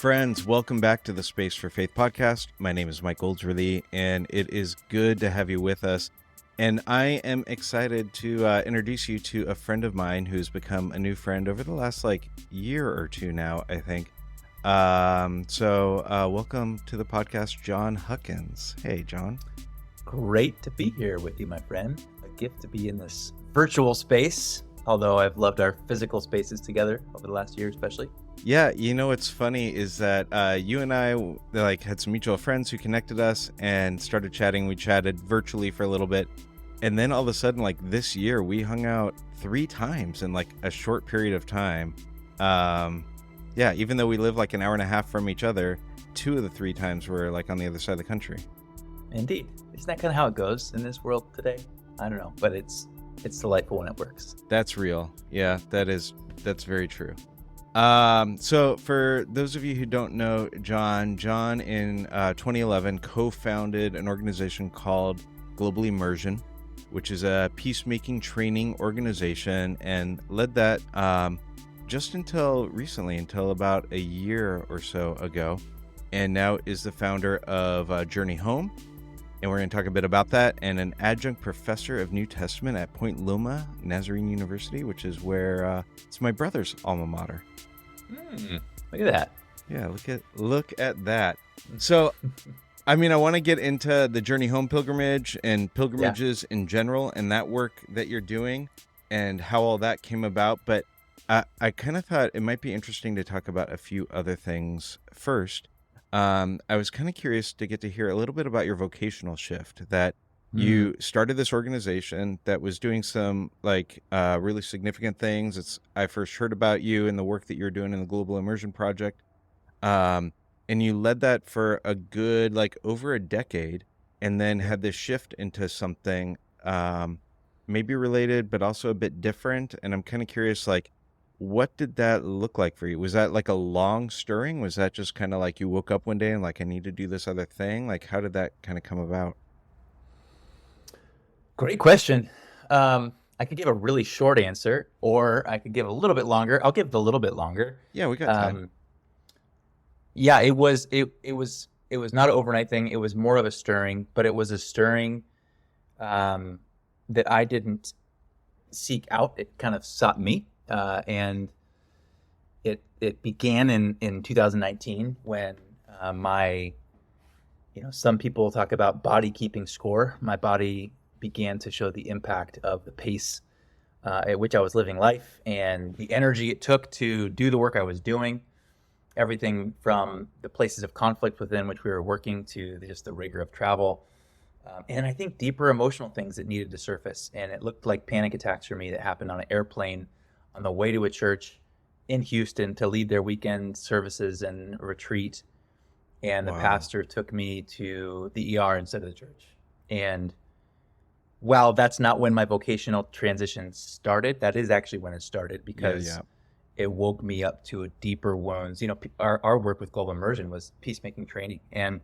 friends, welcome back to the Space for Faith podcast. My name is Mike Goldsworthy, and it is good to have you with us. And I am excited to introduce you to a friend of mine who's become a new friend over the last year or two now, I think. So welcome to the podcast, Jon Huckins. Hey, Jon. Great to be here with you, my friend. A gift to be in this virtual space, although I've loved our physical spaces together over the last year, especially. Yeah, you know what's funny is that you and I had some mutual friends who connected us and started chatting. We chatted virtually for a little bit, and then all of a sudden, this year, we hung out 3 times in a short period of time. Yeah, even though we live an hour and a half from each other, 2 of the 3 times were on the other side of the country. Indeed, isn't that kind of how it goes in this world today? I don't know, but it's delightful when it works. That's real. Yeah, that's very true. So for those of you who don't know Jon in 2011 co-founded an organization called Global Immersion, which is a peacemaking training organization, and led that just until recently, until about a year or so ago, and now is the founder of Journey Home. And we're going to talk a bit about that, and an adjunct professor of New Testament at Point Loma Nazarene University, which is where it's my brother's alma mater. Look at that. Yeah, look at that. So, I want to get into the Journey Home pilgrimage and pilgrimages in general, and that work that you're doing, and how all that came about. But I kind of thought it might be interesting to talk about a few other things first. I was kind of curious to get to hear a little bit about your vocational shift, that you started this organization that was doing some really significant things. I first heard about you and the work that you're doing in the Global Immersion Project. And you led that for a good, over a decade, and then had this shift into something maybe related, but also a bit different. And I'm kind of curious, what did that look like for you? Was that a long stirring? Was that just kind of you woke up one day and I need to do this other thing? How did that kind of come about? Great question. I could give a really short answer, or I could give a little bit longer. I'll give the little bit longer. Yeah, we got time. Yeah, it was not an overnight thing. It was more of a stirring, but it was a stirring that I didn't seek out. It kind of sought me. And it began in 2019 when some people talk about body keeping score. My body began to show the impact of the pace at which I was living life, and the energy it took to do the work I was doing, everything from the places of conflict within which we were working to just the rigor of travel. And I think deeper emotional things that needed to surface. And it looked like panic attacks for me that happened on an airplane on the way to a church in Houston to lead their weekend services and retreat. And the pastor took me to the ER instead of the church. And while that's not when my vocational transition started, that is actually when it started, because it woke me up to a deeper wounds. Our work with Global Immersion was peacemaking training. And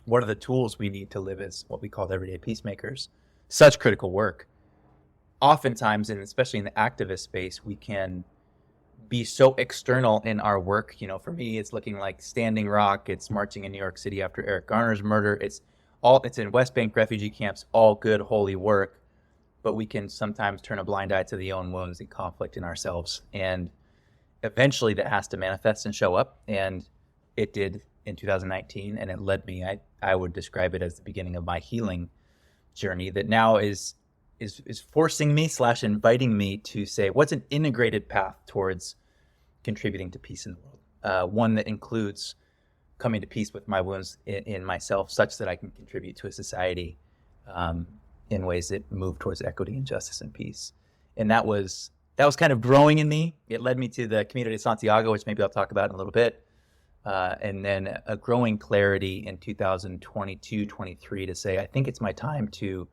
what are the tools we need to live as what we call everyday peacemakers? Such critical work. Oftentimes, and especially in the activist space, we can be so external in our work. For me, it's looking like Standing Rock. It's marching in New York City after Eric Garner's murder. It's in West Bank refugee camps, all good, holy work. But we can sometimes turn a blind eye to the own wounds and conflict in ourselves. And eventually that has to manifest and show up. And it did in 2019. And it led me, I would describe it as the beginning of my healing journey that now is forcing me / inviting me to say, what's an integrated path towards contributing to peace in the world? One that includes coming to peace with my wounds in myself, such that I can contribute to a society in ways that move towards equity and justice and peace. And that was kind of growing in me. It led me to the Camino de Santiago, which maybe I'll talk about in a little bit. And then a growing clarity in 2022, 23 to say, I think it's my time to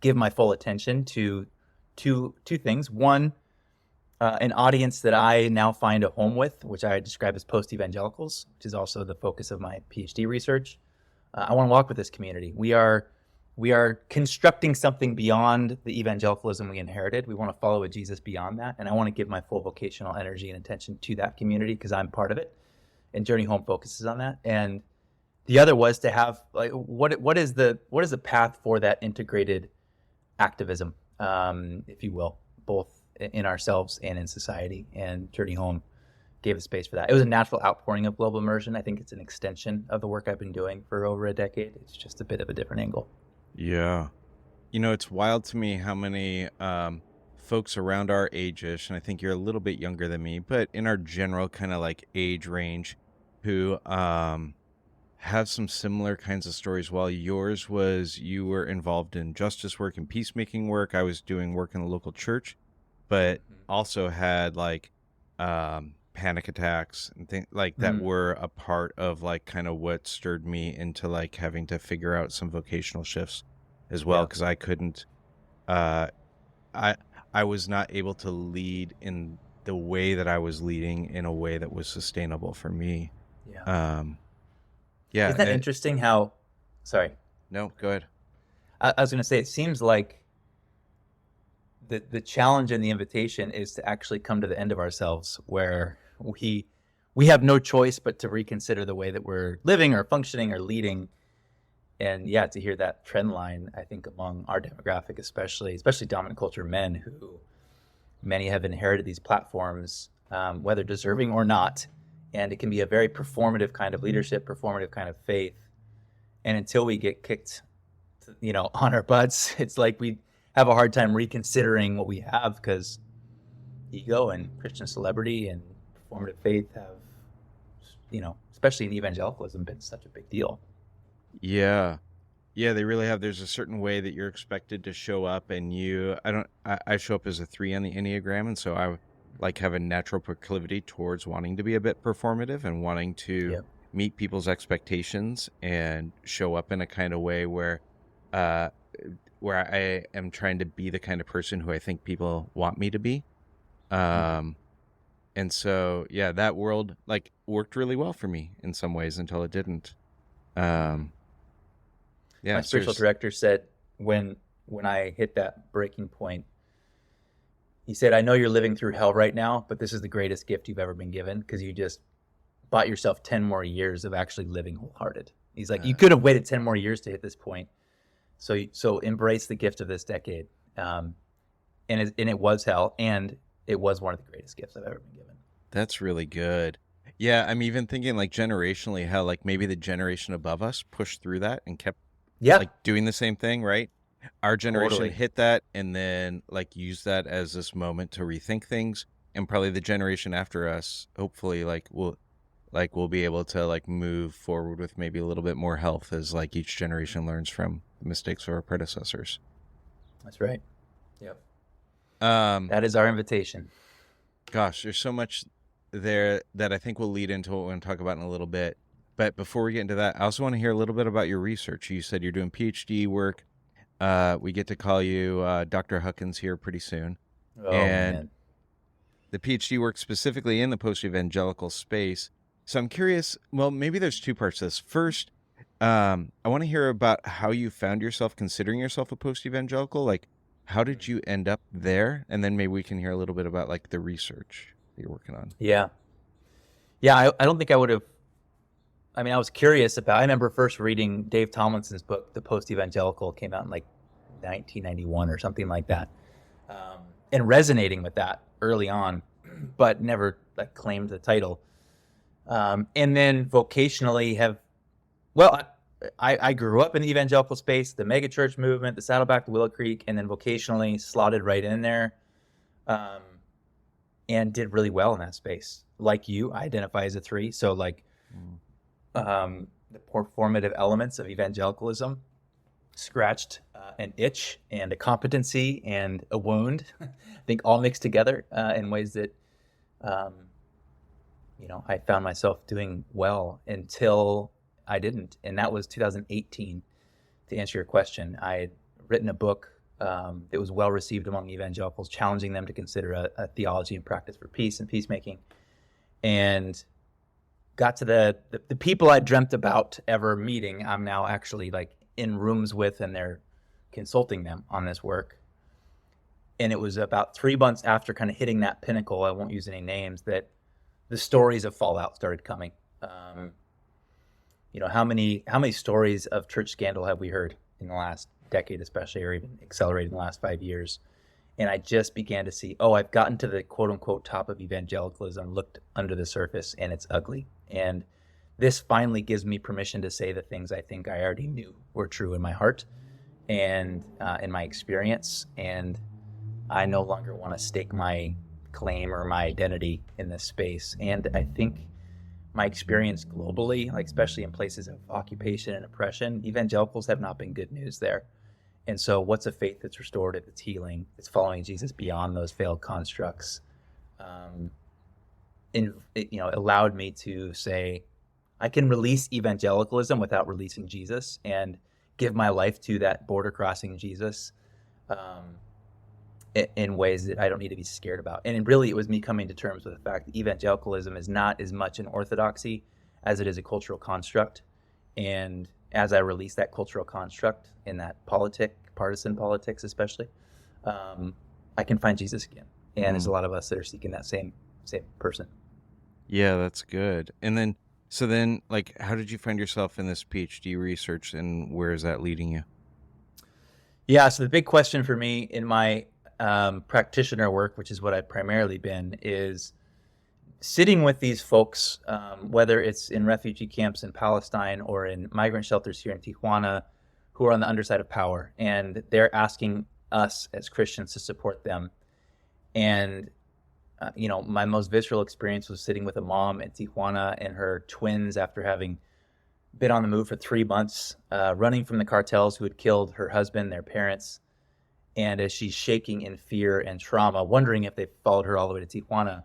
give my full attention to two things. One, an audience that I now find a home with, which I describe as post-evangelicals, which is also the focus of my PhD research. I want to walk with this community. We are constructing something beyond the evangelicalism we inherited. We want to follow a Jesus beyond that. And I want to give my full vocational energy and attention to that community because I'm part of it. and Journey Home focuses on that. And the other was to have like what is the path for that integrated activism, if you will, both in ourselves and in society. And Journey Home gave a space for that. It was a natural outpouring of global immersion. I think it's an extension of the work I've been doing for over a decade. It's just a bit of a different angle. Yeah. It's wild to me how many folks around our age-ish, and I think you're a little bit younger than me, but in our general kind of like age range, who have some similar kinds of stories. While yours was you were involved in justice work and peacemaking work, I was doing work in the local church, but also had like panic attacks and things like that were a part of like kind of what stirred me into like having to figure out some vocational shifts as well, because I couldn't I was not able to lead in the way that I was leading in a way that was sustainable for me. Yeah. Isn't that interesting how, sorry. No, go ahead. I was going to say, it seems like the challenge and the invitation is to actually come to the end of ourselves, where we have no choice but to reconsider the way that we're living or functioning or leading. And yeah, to hear that trend line, I think among our demographic, especially dominant culture men, who many have inherited these platforms, whether deserving or not. And it can be a very performative kind of leadership, performative kind of faith. And until we get kicked, on our butts, it's like we have a hard time reconsidering what we have, because ego and Christian celebrity and performative faith have, especially in evangelicalism, been such a big deal. Yeah, they really have. There's a certain way that you're expected to show up, and I show up as a 3 on the Enneagram, and so I like have a natural proclivity towards wanting to be a bit performative and wanting to meet people's expectations and show up in a kind of way where I am trying to be the kind of person who I think people want me to be. And so, yeah, that world like worked really well for me in some ways until it didn't. My spiritual director said when I hit that breaking point, he said, "I know you're living through hell right now, but this is the greatest gift you've ever been given, because you just bought yourself 10 more years of actually living wholehearted." He's like, "You could have waited 10 more years to hit this point. So embrace the gift of this decade." And it was hell, and it was one of the greatest gifts I've ever been given. That's really good. Yeah, I'm even thinking like generationally how like maybe the generation above us pushed through that and kept like doing the same thing, right? Our generation hit that and then like use that as this moment to rethink things, and probably the generation after us hopefully will be able to like move forward with maybe a little bit more health as like each generation learns from the mistakes of our predecessors. That's right. Yep. That is our invitation. Gosh, there's so much there that I think we'll lead into what we're going to talk about in a little bit. But before we get into that, I also want to hear a little bit about your research. You said you're doing PhD work. We get to call you Dr. Huckins here pretty soon. Man. The PhD work specifically in the post-evangelical space. So I'm curious, well, maybe there's 2 parts to this. First, I want to hear about how you found yourself considering yourself a post-evangelical. Like, how did you end up there? And then maybe we can hear a little bit about like the research that you're working on. Yeah, I don't think I would have. I mean, I was curious about. I remember first reading Dave Tomlinson's book, The Post-Evangelical, came out in like 1991 or something like that, and resonating with that early on, but never like claimed the title. And then vocationally I grew up in the evangelical space, the megachurch movement, the Saddleback, the Willow Creek, and then vocationally slotted right in there, and did really well in that space. Like you, I identify as a 3, so like. The performative elements of evangelicalism scratched an itch and a competency and a wound, I think all mixed together in ways that, I found myself doing well until I didn't. And that was 2018, to answer your question. I had written a book that was well received among evangelicals, challenging them to consider a theology and practice for peace and peacemaking. And got to the people I dreamt about ever meeting, I'm now actually like in rooms with, and they're consulting them on this work. And it was about 3 months after kind of hitting that pinnacle, I won't use any names, that the stories of fallout started coming. How many stories of church scandal have we heard in the last decade, especially, or even accelerated in the last 5 years? And I just began to see, I've gotten to the quote unquote top of evangelicalism, looked under the surface, and it's ugly. And this finally gives me permission to say the things I think I already knew were true in my heart and in my experience. And I no longer want to stake my claim or my identity in this space. And I think my experience globally, like especially in places of occupation and oppression, evangelicals have not been good news there. And so what's a faith that's restorative, that's healing, that's following Jesus beyond those failed constructs? It allowed me to say, I can release evangelicalism without releasing Jesus, and give my life to that border crossing Jesus in ways that I don't need to be scared about. And really, it was me coming to terms with the fact that evangelicalism is not as much an orthodoxy as it is a cultural construct. And as I release that cultural construct in that partisan politics especially, I can find Jesus again. And there's a lot of us that are seeking that same person. Yeah, that's good. And then, like, how did you find yourself in this PhD research, and where is that leading you? Yeah, so the big question for me in my practitioner work, which is what I've primarily been, is sitting with these folks, whether it's in refugee camps in Palestine or in migrant shelters here in Tijuana, who are on the underside of power, and they're asking us as Christians to support them. And my most visceral experience was sitting with a mom in Tijuana and her twins after having been on the move for 3 months, running from the cartels who had killed her husband, their parents. And as she's shaking in fear and trauma, wondering if they followed her all the way to Tijuana,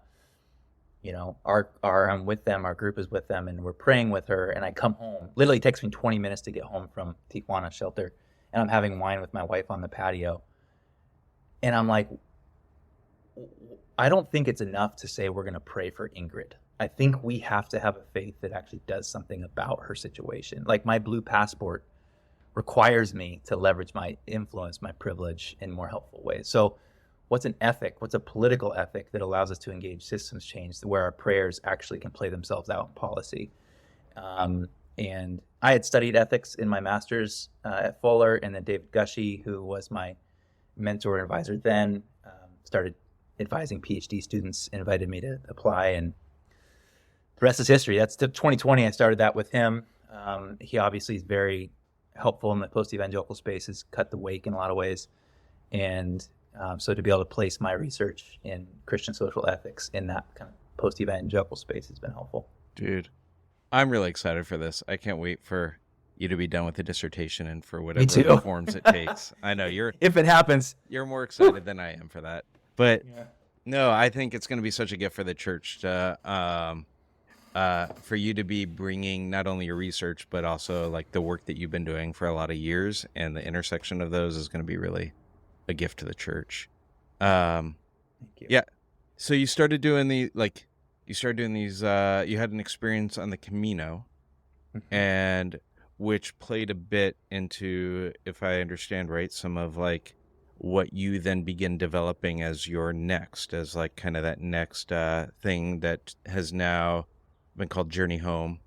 I'm with them, our group is with them, and we're praying with her. And I come home. Literally, it takes me 20 minutes to get home from Tijuana shelter. And I'm having wine with my wife on the patio. And I'm like, I don't think it's enough to say we're going to pray for Ingrid. I think we have to have a faith that actually does something about her situation. Like, my blue passport requires me to leverage my influence, my privilege in more helpful ways. So what's an ethic? What's a political ethic that allows us to engage systems change where our prayers actually can play themselves out in policy? And I had studied ethics in my master's at Fuller, and then David Gushee, who was my mentor and advisor then, started advising PhD students, invited me to apply, and the rest is history. That's 2020. I started that with him. He obviously is very helpful in the post-evangelical space, has cut the wake in a lot of ways. And so to be able to place my research in Christian social ethics in that kind of post-evangelical space has been helpful. Dude, I'm really excited for this. I can't wait for you to be done with the dissertation and for whatever forms it takes. I know if it happens, you're more excited than I am for that. But no, I think it's going to be such a gift for the church to for you to be bringing not only your research, but also like the work that you've been doing for a lot of years, and the intersection of those is going to be really a gift to the church. Thank you. Yeah. So you started doing these, you had an experience on the Camino, and which played a bit into, if I understand right, some of like what you then begin developing as your next, as like kind of that next thing that has now been called Journey Home.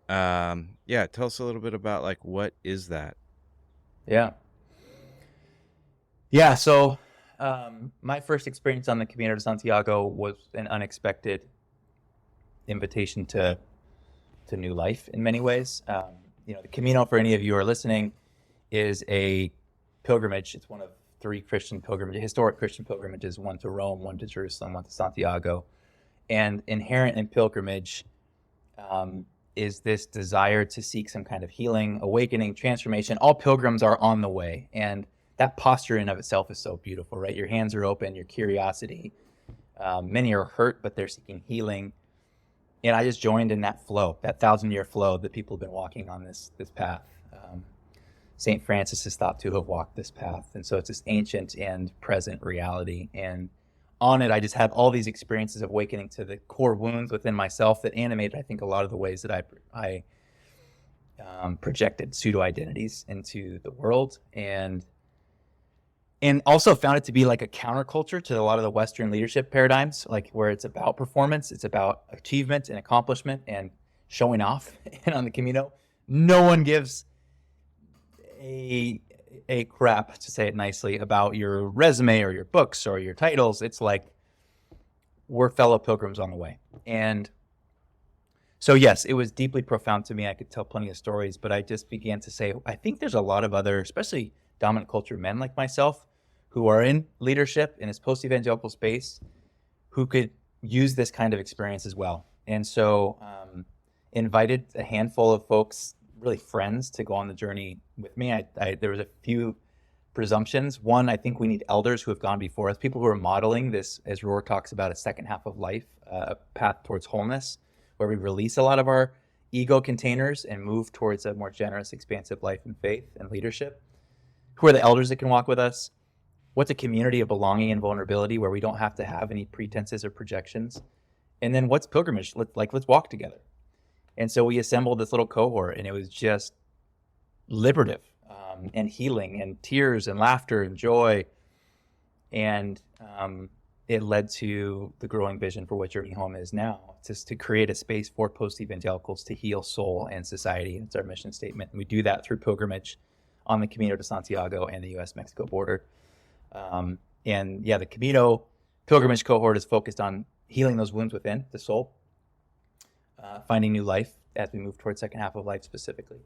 Tell us a little bit about like, what is that? So my first experience on the Camino de Santiago was an unexpected invitation to new life in many ways. The Camino, for any of you who are listening, is a pilgrimage. It's one of 3 historic Christian pilgrimages, one to Rome, one to Jerusalem, one to Santiago. And inherent in pilgrimage is this desire to seek some kind of healing, awakening, transformation. All pilgrims are on the way. And that posture in of itself is so beautiful, right? Your hands are open, your curiosity. Many are hurt, but they're seeking healing. And I just joined in that flow, that 1,000-year flow that people have been walking on this path. St. Francis is thought to have walked this path. And so it's this ancient and present reality. And on it, I just had all these experiences of awakening to the core wounds within myself that animated, I think, a lot of the ways that I projected pseudo-identities into the world. And also found it to be like a counterculture to a lot of the Western leadership paradigms, like where it's about performance, it's about achievement and accomplishment and showing off. And on the Camino, no one gives a crap, to say it nicely, about your resume or your books or your titles. It's like we're fellow pilgrims on the way. And so yes, it was deeply profound to me. I could tell plenty of stories, but I just began to say, I think there's a lot of other, especially dominant culture men like myself, who are in leadership in this post-evangelical space, who could use this kind of experience as well. And so invited a handful of folks, really friends, to go on the journey with me. There was a few presumptions. One, I think we need elders who have gone before us, people who are modeling this, as Rohr talks about, a second half of life, a path towards wholeness, where we release a lot of our ego containers and move towards a more generous, expansive life in faith and leadership. Who are the elders that can walk with us? What's a community of belonging and vulnerability where we don't have to have any pretenses or projections? And then what's pilgrimage? Let's walk together. And so we assembled this little cohort, and it was just liberative and healing and tears and laughter and joy. And it led to the growing vision for what Journey Home is now. It's just to create a space for post-evangelicals to heal soul and society. It's our mission statement. And we do that through pilgrimage on the Camino de Santiago and the U.S.-Mexico border. The Camino pilgrimage cohort is focused on healing those wounds within the soul, finding new life as we move towards second half of life specifically.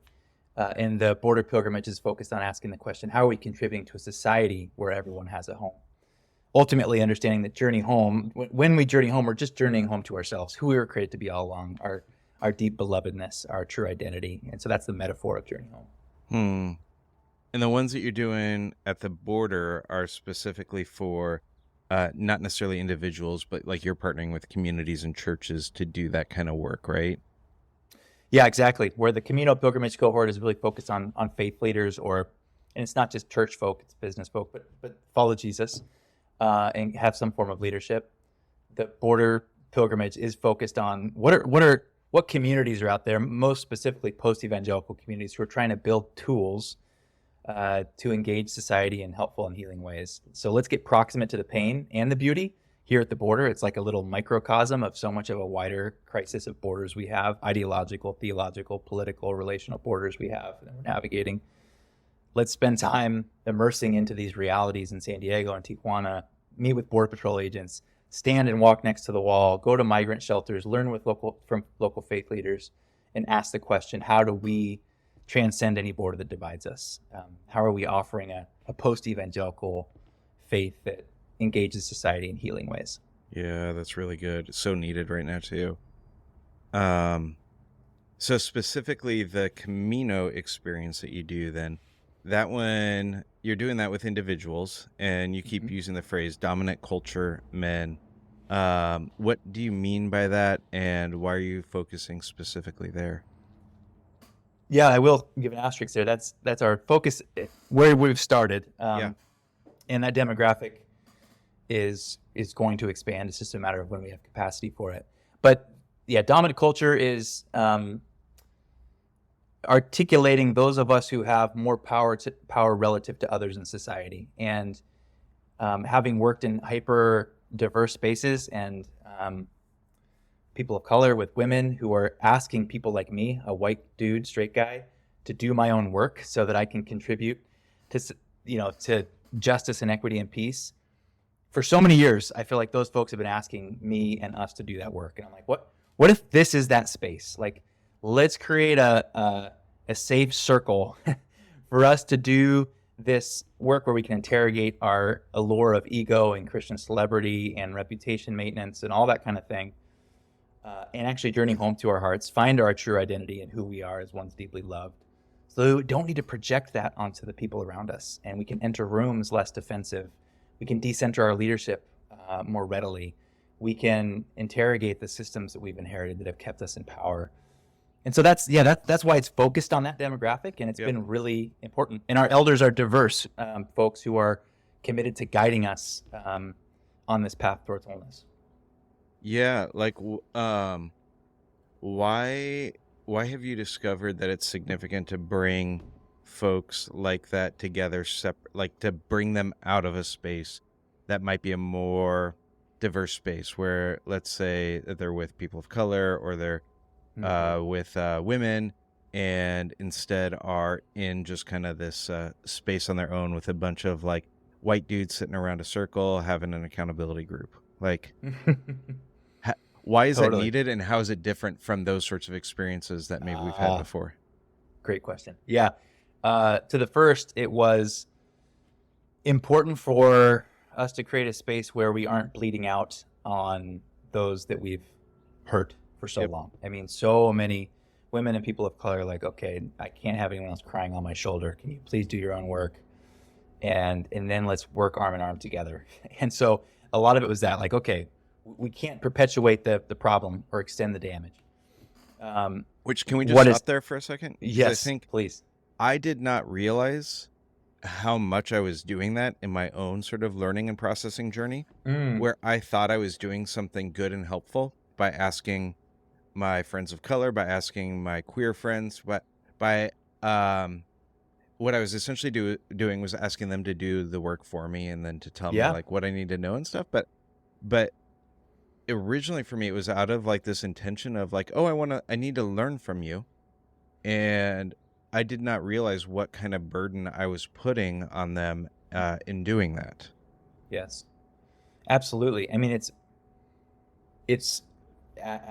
And the border pilgrimage is focused on asking the question, how are we contributing to a society where everyone has a home? Ultimately understanding that journey home, when we journey home, we're just journeying home to ourselves, who we were created to be all along, our deep belovedness, our true identity. And so that's the metaphor of journey home. And the ones that you're doing at the border are specifically for not necessarily individuals, but like you're partnering with communities and churches to do that kind of work, right? Yeah, exactly. Where the Camino pilgrimage cohort is really focused on faith leaders, and it's not just church folk, it's business folk, but follow Jesus and have some form of leadership. The border pilgrimage is focused on what communities are out there, most specifically post-evangelical communities who are trying to build tools to engage society in helpful and healing ways. So let's get proximate to the pain and the beauty. Here at the border, it's like a little microcosm of so much of a wider crisis of borders we have, ideological, theological, political, relational borders we have that we're navigating. Let's spend time immersing into these realities in San Diego and Tijuana, meet with Border Patrol agents, stand and walk next to the wall, go to migrant shelters, learn from local faith leaders, and ask the question, how do we transcend any border that divides us? How are we offering a post-evangelical faith that engages society in healing ways? Yeah, that's really good. It's so needed right now too. So specifically the Camino experience that you do then, that one, you're doing that with individuals and you keep using the phrase dominant culture men. What do you mean by that, and why are you focusing specifically there? Yeah, I will give an asterisk there. That's our focus where we've started. And that demographic is going to expand. It's just a matter of when we have capacity for it. But yeah, dominant culture is articulating those of us who have more power relative to others in society. And having worked in hyper diverse spaces and people of color with women who are asking people like me, a white dude, straight guy, to do my own work so that I can contribute to justice and equity and peace. For so many years, I feel like those folks have been asking me and us to do that work. And I'm like, what if this is that space? Like, let's create a safe circle for us to do this work where we can interrogate our allure of ego and Christian celebrity and reputation maintenance and all that kind of thing. And actually journey home to our hearts, find our true identity and who we are as ones deeply loved. So we don't need to project that onto the people around us. And we can enter rooms less defensive. We can decenter our leadership more readily. We can interrogate the systems that we've inherited that have kept us in power. And so that's why it's focused on that demographic, and it's been really important. And our elders are diverse folks who are committed to guiding us on this path towards wholeness. Yeah, like why have you discovered that it's significant to bring folks like that together, like to bring them out of a space that might be a more diverse space where, let's say, that they're with people of color or they're with women, and instead are in just kind of this space on their own with a bunch of like white dudes sitting around a circle having an accountability group. Like, why is that Totally. needed, and how is it different from those sorts of experiences that maybe we've had before? Great question. Yeah. To the first, it was important for us to create a space where we aren't bleeding out on those that we've hurt for so long. I mean, so many women and people of color are like, okay, I can't have anyone else crying on my shoulder. Can you please do your own work? And then let's work arm in arm together. And so a lot of it was that, like, okay, we can't perpetuate the problem or extend the damage. Which, can we just stop there for a second? Yes, I think please. I did not realize how much I was doing that in my own sort of learning and processing journey, where I thought I was doing something good and helpful by asking my friends of color, by asking my queer friends, by what I was essentially doing was asking them to do the work for me and then to tell me like what I need to know and stuff. But originally for me, it was out of like this intention of like, oh, I need to learn from you. And I did not realize what kind of burden I was putting on them in doing that. Yes, absolutely. I mean,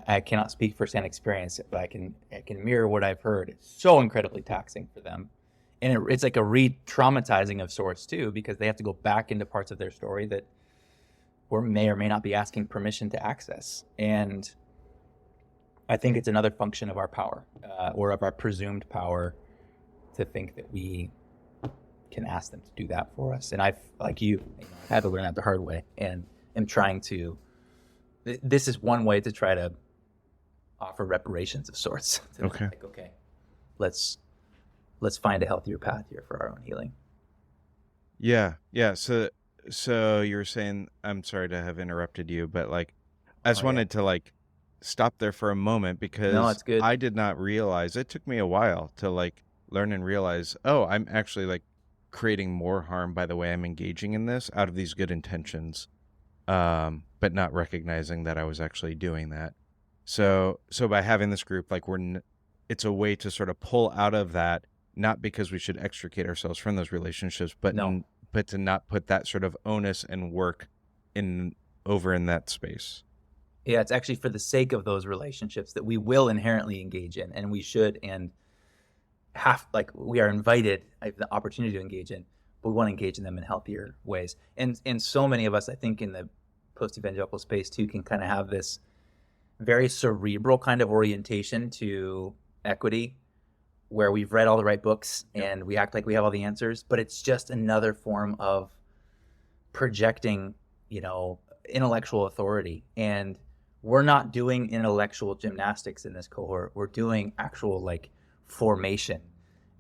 I cannot speak firsthand experience, but I can mirror what I've heard. It's so incredibly taxing for them. And it's like a re-traumatizing of sorts too, because they have to go back into parts of their story that may or may not be asking permission to access. And I think it's another function of our power, or of our presumed power, to think that we can ask them to do that for us. And I've, like you, had to learn that the hard way, and am trying to. This is one way to try to offer reparations of sorts. Okay. Like, okay, let's find a healthier path here for our own healing. Yeah. So you were saying, I'm sorry to have interrupted you, but like, I just wanted to like stop there for a moment, because No, it's good. I did not realize, it took me a while to like learn and realize, oh, I'm actually like creating more harm by the way I'm engaging in this out of these good intentions, but not recognizing that I was actually doing that. So by having this group, like it's a way to sort of pull out of that, not because we should extricate ourselves from those relationships, but to not put that sort of onus and work over in that space. Yeah, it's actually for the sake of those relationships that we will inherently engage in, and we should, and we are invited, the opportunity to engage in, but we want to engage in them in healthier ways. And so many of us, I think, in the post-evangelical space too, can kind of have this very cerebral kind of orientation to equity, where we've read all the right books and we act like we have all the answers, but it's just another form of projecting, intellectual authority. And we're not doing intellectual gymnastics in this cohort. We're doing actual like formation.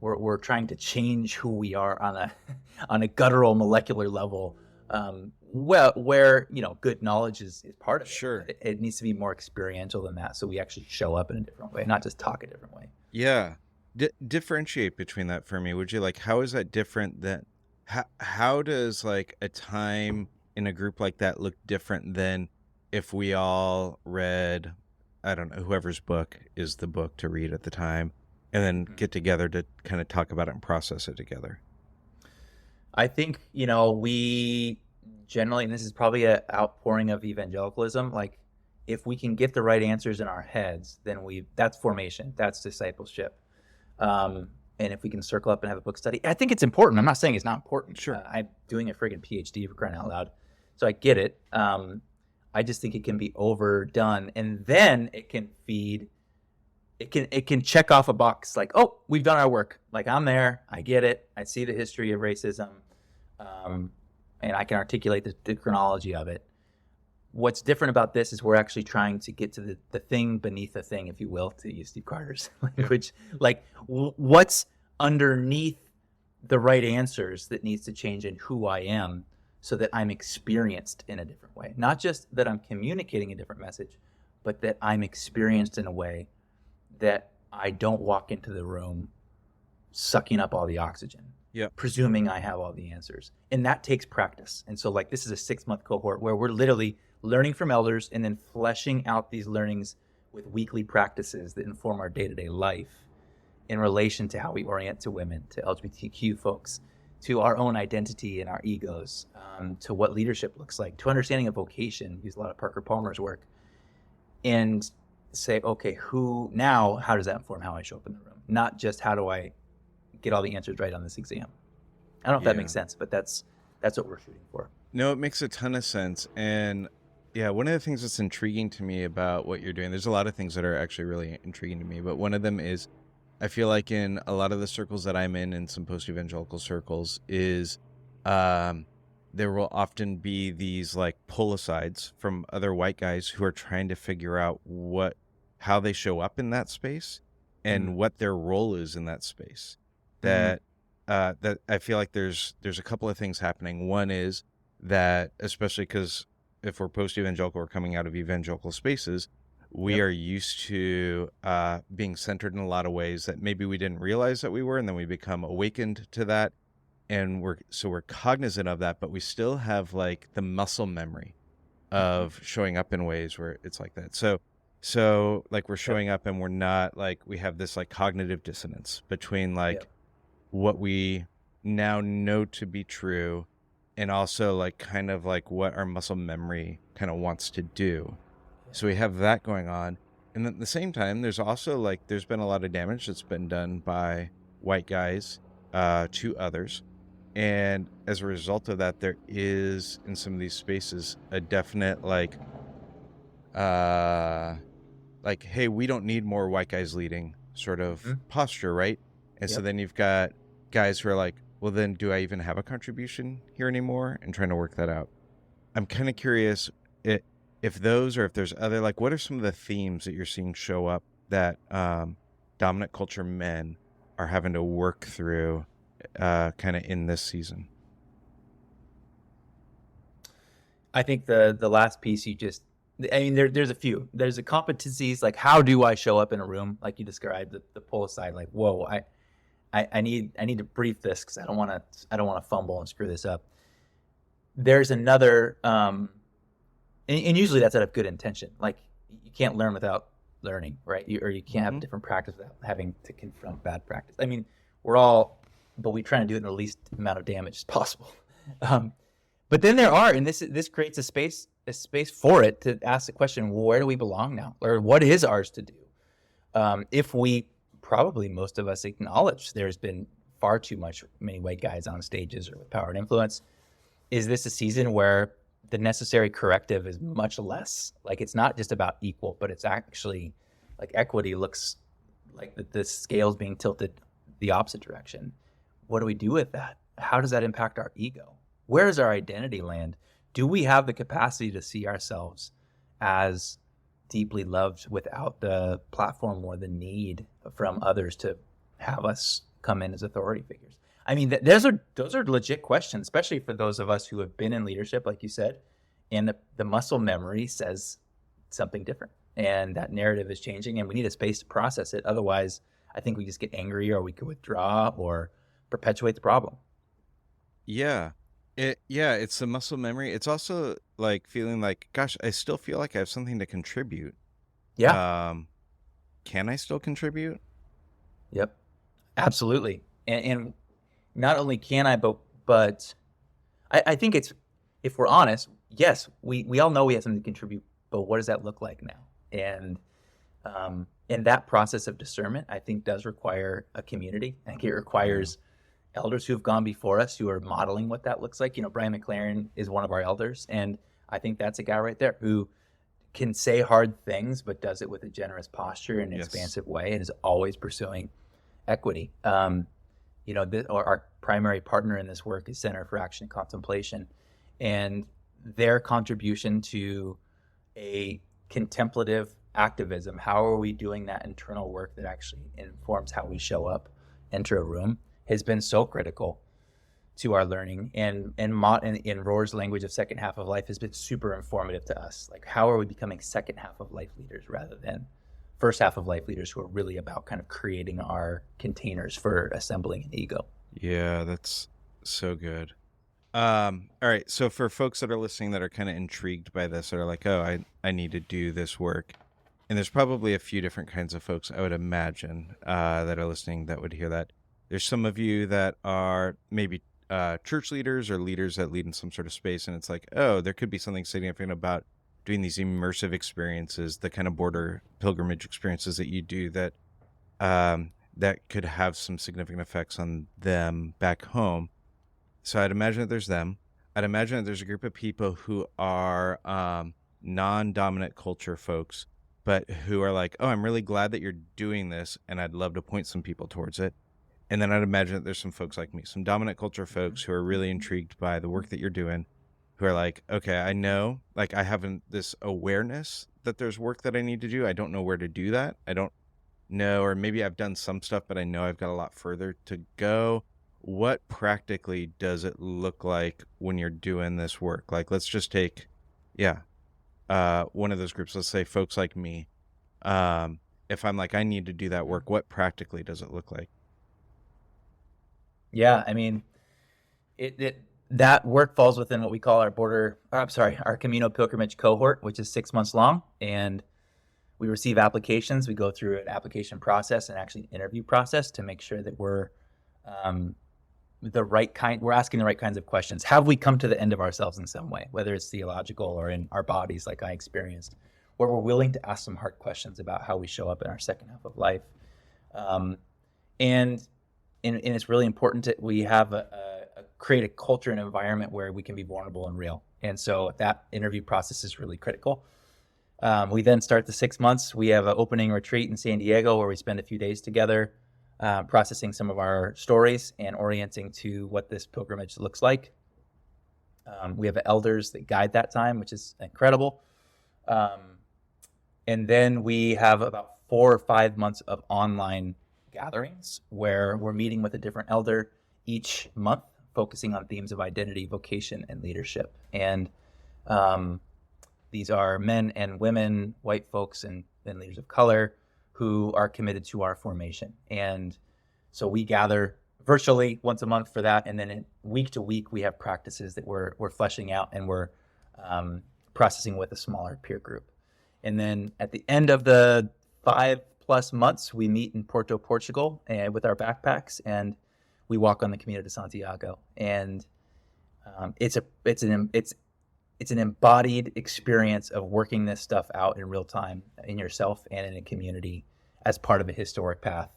We're trying to change who we are on a guttural molecular level, where good knowledge is part of it. Sure. It needs to be more experiential than that, so we actually show up in a different way, not just talk a different way. Yeah. Differentiate between that for me, would you? Like, how is that different than how does like a time in a group like that look different than if we all read, I don't know, whoever's book is the book to read at the time, and then get together to kind of talk about it and process it together? I think, we generally, and this is probably an outpouring of evangelicalism, like if we can get the right answers in our heads, then that's formation, that's discipleship. And if we can circle up and have a book study, I think it's important. I'm not saying it's not important. Sure. I'm doing a friggin' PhD, for crying out loud. So I get it. I just think it can be overdone, and then it can feed. It can check off a box like, oh, we've done our work. Like, I'm there. I get it. I see the history of racism, and I can articulate the chronology of it. What's different about this is we're actually trying to get to the thing beneath the thing, if you will, to use Steve Carter's language. Like, what's underneath the right answers that needs to change in who I am, so that I'm experienced in a different way. Not just that I'm communicating a different message, but that I'm experienced in a way that I don't walk into the room sucking up all the oxygen, presuming I have all the answers. And that takes practice. And so, like, this is a 6-month cohort where we're literally learning from elders and then fleshing out these learnings with weekly practices that inform our day-to-day life in relation to how we orient to women, to LGBTQ folks, to our own identity and our egos, to what leadership looks like, to understanding a vocation, use a lot of Parker Palmer's work, and say, okay, how does that inform how I show up in the room? Not just how do I get all the answers right on this exam. I don't know if that makes sense, but that's what we're shooting for. No, it makes a ton of sense. And yeah, one of the things that's intriguing to me about what you're doing, there's a lot of things that are actually really intriguing to me, but one of them is I feel like in a lot of the circles that I'm in some post-evangelical circles, is there will often be these like pull-asides from other white guys who are trying to figure out how they show up in that space and what their role is in that space. That I feel like there's a couple of things happening. One is that, especially because if we're post-evangelical, we're coming out of evangelical spaces, we are used to being centered in a lot of ways that maybe we didn't realize that we were, and then we become awakened to that, and we're cognizant of that, but we still have like the muscle memory of showing up in ways where it's like that. So like we're showing up and we're not like, we have this like cognitive dissonance between like what we now know to be true and also like kind of like what our muscle memory kind of wants to do. So we have that going on. And at the same time, there's also like, there's been a lot of damage that's been done by white guys to others. And as a result of that, there is in some of these spaces a definite like, hey, we don't need more white guys leading sort of posture, right? And so then you've got guys who are like, well, then do I even have a contribution here anymore? And trying to work that out. I'm kind of curious if there's other, like, what are some of the themes that you're seeing show up that dominant culture men are having to work through kind of in this season? I think the last piece there's a few. There's the competencies, like how do I show up in a room, like you described, the pull aside, like, whoa, I need to brief this because I don't want to fumble and screw this up. There's another, and usually that's out of good intention. Like you can't learn without learning, right? You can't have a different practice without having to confront bad practice. I mean, but we try to do it in the least amount of damage as possible. But then there are, and this creates a space for it to ask the question, well, where do we belong now? Or what is ours to do? If we, probably most of us acknowledge there's been far too many white guys on stages or with power and influence, is this a season where the necessary corrective is much less? Like it's not just about equal, but it's actually like equity looks like the scale's being tilted the opposite direction. What do we do with that? How does that impact our ego? Where does our identity land? Do we have the capacity to see ourselves as deeply loved without the platform or the need from others to have us come in as authority figures? I mean, those are legit questions, especially for those of us who have been in leadership, like you said, and the muscle memory says something different, and that narrative is changing, and we need a space to process it. Otherwise, I think we just get angry, or we could withdraw, or perpetuate the problem. Yeah. It's the muscle memory. It's also like feeling like, gosh, I still feel like I have something to contribute. Yeah. Can I still contribute? Yep. Absolutely. And not only can I, but I think it's, if we're honest, yes, we all know we have something to contribute, but what does that look like now? And that process of discernment, I think, does require a community. I think it requires elders who have gone before us who are modeling what that looks like. You know, Brian McLaren is one of our elders, and I think that's a guy right there who can say hard things, but does it with a generous posture and an expansive way, and is always pursuing equity. Our primary partner in this work is Center for Action and Contemplation, and their contribution to a contemplative activism, how are we doing that internal work that actually informs how we show up, enter a room, has been so critical to our learning. And in Rohr's language of second half of life has been super informative to us. Like, how are we becoming second half of life leaders rather than first half of life leaders who are really about kind of creating our containers for assembling an ego? Yeah, that's so good. All right. So for folks that are listening that are kind of intrigued by this, that are like, oh, I need to do this work. And there's probably a few different kinds of folks, I would imagine, that are listening that would hear that. There's some of you that are maybe church leaders or leaders that lead in some sort of space, and it's like, oh, there could be something significant about doing these immersive experiences, the kind of border pilgrimage experiences that you do that could have some significant effects on them back home. So I'd imagine that there's them. I'd imagine that there's a group of people who are non-dominant culture folks, but who are like, oh, I'm really glad that you're doing this, and I'd love to point some people towards it. And then I'd imagine that there's some folks like me, some dominant culture folks who are really intrigued by the work that you're doing, who are like, okay, I know, like I have this awareness that there's work that I need to do. I don't know where to do that. I don't know, or maybe I've done some stuff, but I know I've got a lot further to go. What practically does it look like when you're doing this work? Like, let's just take, one of those groups, let's say folks like me. If I'm like, I need to do that work, what practically does it look like? Yeah, I mean, that work falls within what we call our Camino pilgrimage cohort, which is 6 months long, and we receive applications. We go through an application process and actually an interview process to make sure that we're we're asking the right kinds of questions. Have we come to the end of ourselves in some way, whether it's theological or in our bodies, like I experienced, where we're willing to ask some hard questions about how we show up in our second half of life. And it's really important that we have create a culture and environment where we can be vulnerable and real. And so that interview process is really critical. We then start the 6 months. We have an opening retreat in San Diego where we spend a few days together, processing some of our stories and orienting to what this pilgrimage looks like. We have elders that guide that time, which is incredible. And then we have about 4 or 5 months of online gatherings where we're meeting with a different elder each month, focusing on themes of identity, vocation, and leadership. And these are men and women, white folks and leaders of color who are committed to our formation. And so we gather virtually once a month for that. And then week to week, we have practices that we're fleshing out and we're processing with a smaller peer group. And then at the end of the 5+ months, we meet in Porto, Portugal, and with our backpacks, and we walk on the Camino de Santiago. And it's an embodied experience of working this stuff out in real time in yourself and in a community as part of a historic path,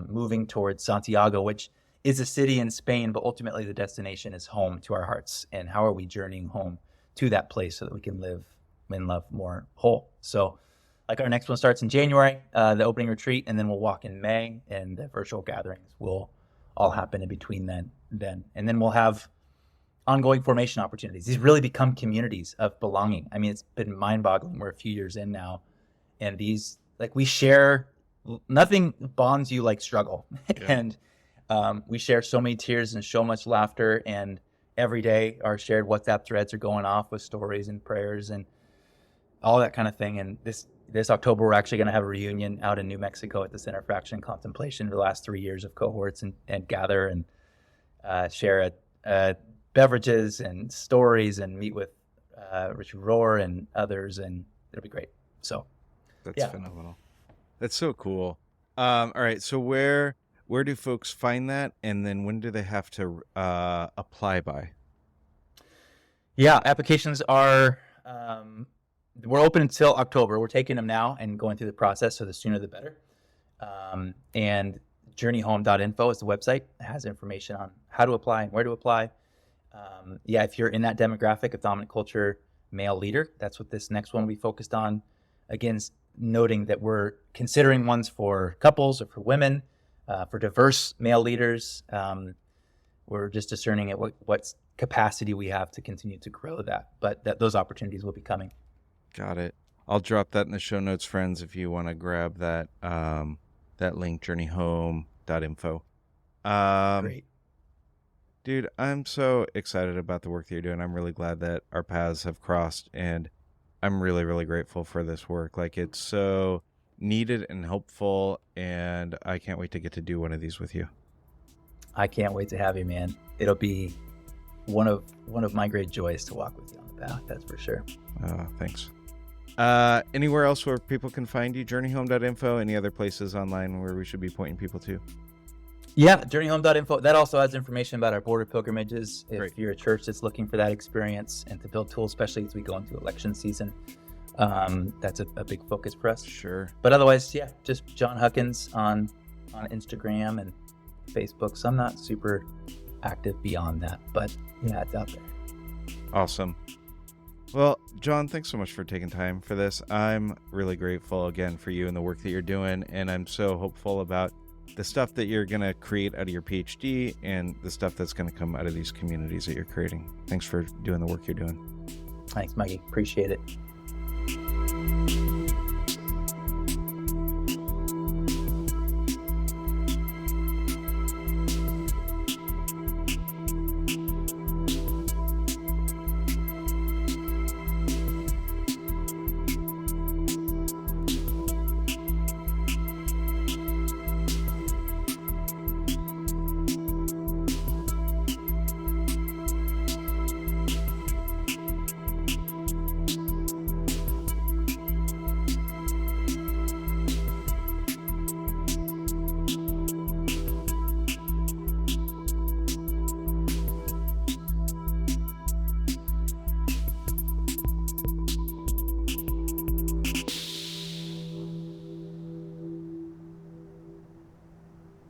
moving towards Santiago, which is a city in Spain, but ultimately the destination is home to our hearts. And how are we journeying home to that place so that we can live and love more whole? So like our next one starts in January, the opening retreat, and then we'll walk in May, and the virtual gatherings will all happen in between then. And then we'll have ongoing formation opportunities. These really become communities of belonging. I mean, it's been mind-boggling. We're a few years in now, and these, like, we share, nothing bonds you like struggle. Yeah. And we share so many tears and so much laughter, and every day our shared WhatsApp threads are going off with stories and prayers and all that kind of thing. And this October, we're actually going to have a reunion out in New Mexico at the Center for Action and Contemplation for the last 3 years of cohorts and gather and share beverages and stories and meet with Richard Rohr and others, and it'll be great. So that's phenomenal. That's so cool. All right, so where do folks find that, and then when do they have to apply by? Yeah, applications are we're open until October. We're taking them now and going through the process, so the sooner the better. And journeyhome.info is the website. It has information on how to apply and where to apply. If you're in that demographic of dominant culture male leader, that's what this next one will be focused on. Again, noting that we're considering ones for couples or for women, for diverse male leaders. We're just discerning at what capacity we have to continue to grow that, but those opportunities will be coming. Got it. I'll drop that in the show notes, friends, if you want to grab that that link, journeyhome.info. Great. Dude, I'm so excited about the work that you're doing. I'm really glad that our paths have crossed, and I'm really, really grateful for this work. Like, it's so needed and helpful, and I can't wait to get to do one of these with you. I can't wait to have you, man. It'll be one of my great joys to walk with you on the path, that's for sure. Thanks. Anywhere else where people can find you? Journeyhome.info. Any other places online where we should be pointing people to? Yeah, journeyhome.info. That also has information about our border pilgrimages. If Great. you're a church that's looking for that experience and to build tools, especially as we go into election season, that's a big focus for us. Sure. But otherwise, yeah, just John Huckins on Instagram and Facebook. So I'm not super active beyond that, but yeah, it's out there. Awesome. Well, Jon, thanks so much for taking time for this. I'm really grateful again for you and the work that you're doing, and I'm so hopeful about the stuff that you're going to create out of your PhD and the stuff that's going to come out of these communities that you're creating. Thanks for doing the work you're doing. Thanks, Mikey. Appreciate it.